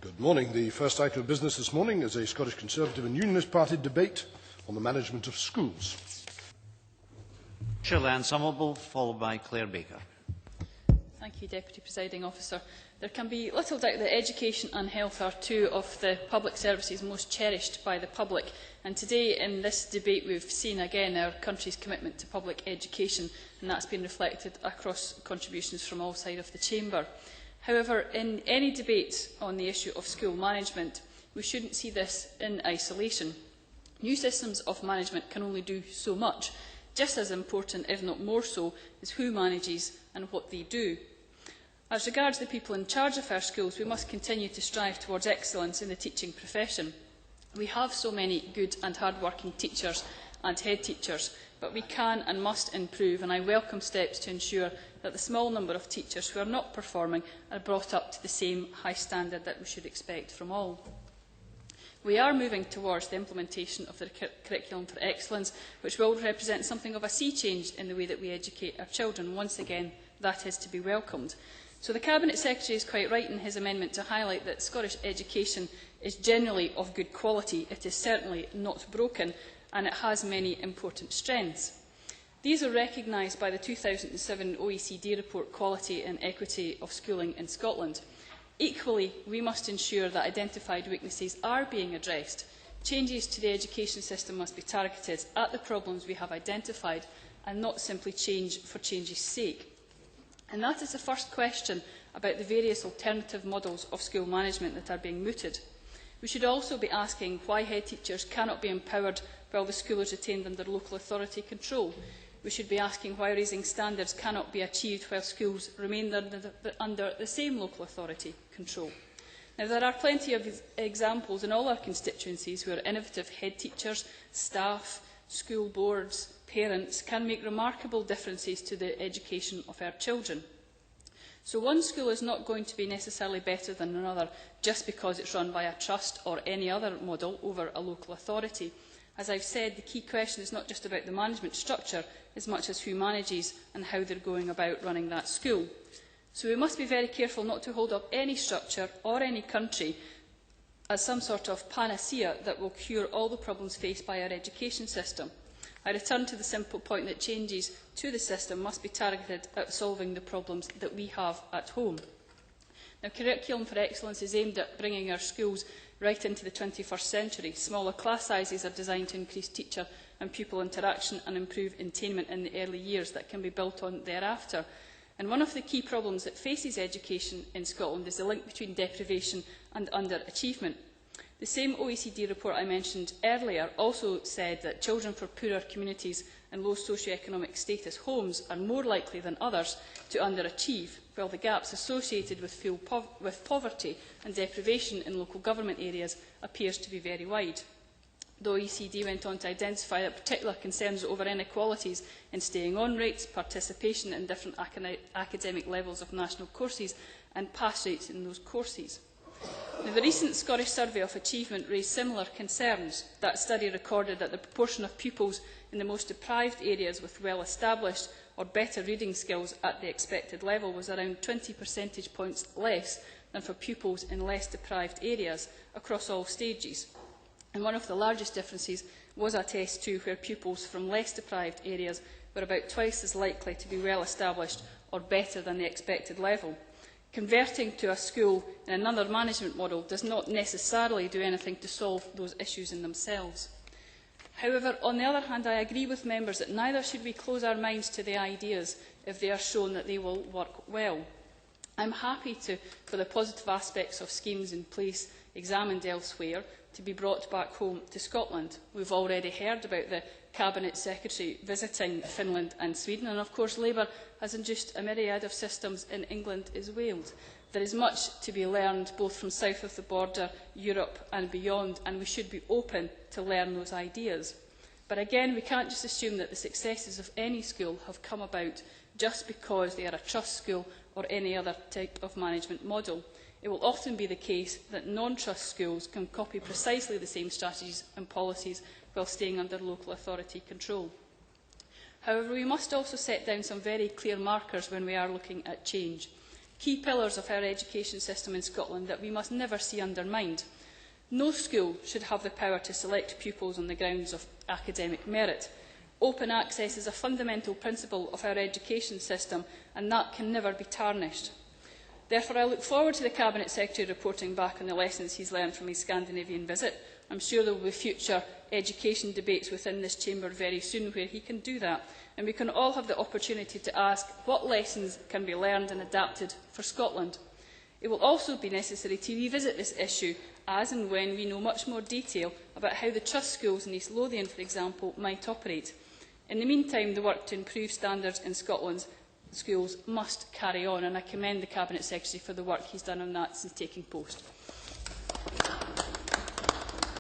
Good morning. The first item of business this morning is a Scottish Conservative and Unionist Party debate on the management of schools. Shirley-Anne Somerville, followed by Claire Baker. Thank you, Deputy Presiding Officer. There can be little doubt that education and health are two of the public services most cherished by the public. And today, in this debate, we have seen again our country's commitment to public education, and that's been reflected across contributions from all sides of the chamber. However, in any debate on the issue of school management, we shouldn't see this in isolation. New systems of management can only do so much. Just as important, if not more so, is who manages and what they do. As regards the people in charge of our schools, we must continue to strive towards excellence in the teaching profession. We have so many good and hard-working teachers and head teachers, but we can and must improve, and I welcome steps to ensure that the small number of teachers who are not performing are brought up to the same high standard that we should expect from all. We are moving towards the implementation of the Curriculum for Excellence, which will represent something of a sea change in the way that we educate our children. Once again, that is to be welcomed. So the Cabinet Secretary is quite right in his amendment to highlight that Scottish education is generally of good quality. It is certainly not broken, and it has many important strengths. These are recognised by the 2007 OECD report, Quality and Equity of Schooling in Scotland. Equally, we must ensure that identified weaknesses are being addressed. Changes to the education system must be targeted at the problems we have identified and not simply change for change's sake. And that is the first question about the various alternative models of school management that are being mooted. We should also be asking why head teachers cannot be empowered while the school is retained under local authority control. We should be asking why raising standards cannot be achieved while schools remain under the same local authority control. Now, there are plenty of examples in all our constituencies where innovative head teachers, staff, school boards, parents can make remarkable differences to the education of our children. So one school is not going to be necessarily better than another just because it's run by a trust or any other model over a local authority. As I've said, the key question is not just about the management structure as much as who manages and how they're going about running that school. So we must be very careful not to hold up any structure or any country as some sort of panacea that will cure all the problems faced by our education system. I return to the simple point that changes to the system must be targeted at solving the problems that we have at home. Now, Curriculum for Excellence is aimed at bringing our schools right into the 21st century. Smaller class sizes are designed to increase teacher and pupil interaction and improve attainment in the early years that can be built on thereafter. And one of the key problems that faces education in Scotland is the link between deprivation and underachievement. The same OECD report I mentioned earlier also said that children from poorer communities and low socio-economic status homes are more likely than others to underachieve, while the gaps associated with poverty and deprivation in local government areas appears to be very wide. The OECD went on to identify that particular concerns over inequalities in staying on rates, participation in different academic levels of national courses and pass rates in those courses. Now, the recent Scottish Survey of Achievement raised similar concerns. That study recorded that the proportion of pupils in the most deprived areas with well-established or better reading skills at the expected level was around 20 percentage points less than for pupils in less deprived areas across all stages. And one of the largest differences was at S2, where pupils from less deprived areas were about twice as likely to be well-established or better than the expected level. Converting to a school in another management model does not necessarily do anything to solve those issues in themselves. However, on the other hand, I agree with members that neither should we close our minds to the ideas if they are shown that they will work well. I'm happy for the positive aspects of schemes in place examined elsewhere to be brought back home to Scotland. We've already heard about the Cabinet Secretary visiting Finland and Sweden, and of course Labour has introduced a myriad of systems in England as Wales. There is much to be learned both from south of the border, Europe and beyond, and we should be open to learn those ideas. But again, we can't just assume that the successes of any school have come about just because they are a trust school or any other type of management model. It will often be the case that non-trust schools can copy precisely the same strategies and policies while staying under local authority control. However, we must also set down some very clear markers when we are looking at change. key pillars of our education system in Scotland that we must never see undermined. No school should have the power to select pupils on the grounds of academic merit. Open access is a fundamental principle of our education system, and that can never be tarnished. Therefore, I look forward to the Cabinet Secretary reporting back on the lessons he has learned from his Scandinavian visit. I am sure there will be future education debates within this chamber very soon where he can do that, and we can all have the opportunity to ask what lessons can be learned and adapted for Scotland. It will also be necessary to revisit this issue as and when we know much more detail about how the trust schools in East Lothian, for example, might operate. In the meantime, the work to improve standards in Scotland's schools must carry on, and I commend the Cabinet Secretary for the work he has done on that since taking post.